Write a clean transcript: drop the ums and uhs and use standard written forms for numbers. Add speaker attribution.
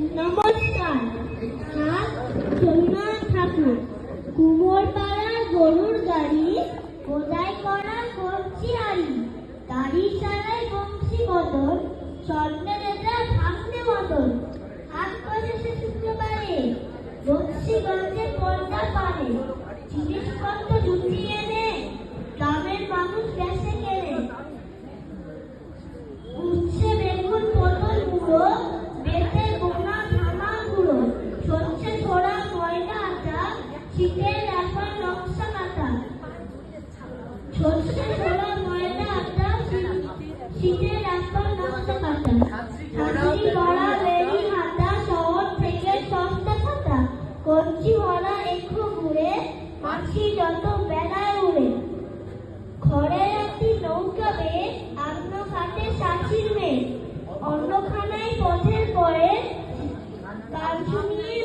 Speaker 1: নমস্কার। হাত সোমনাথ ঠাকুর। কুমোর পাড়ার গরুর গাড়ি, বোঝাই করা কবজি হাড়ি, গাড়ি সারাই বংশী বদল, স্বর্ণের এটা ভাঙতে বদল। হাত বসেছে শুক্রবারে, বংশীগঞ্জে পর্দা পারে, জিনিসপত্র জুটিয়ে এনে গ্রামের মানুষ গ্যাসে কেনে। উচ্ছে বেগুন পটল গুঁড়ো, বেতে বোনা ধামা গুঁড়ো, সর্ষে ছোড়া ময়দা আটা, শীতের রাখার নকশা কাটা। সর্ষে ছোড়া ময়দা আটা, শীতের রাখার নকশা কাটা। হাঁচি ভরা বেরি হাতা, শহর থেকে সস্তা খাতা, কঞ্চি ভরা এখো ঘুরে, মাছি যত বেড়ায় উড়ে। ঘরের একটি নৌকা বেয়ে আগ্ন ঘাটে চাষির মেয়ে, অন্নখানায় পথের পরে গান শুনিয়ে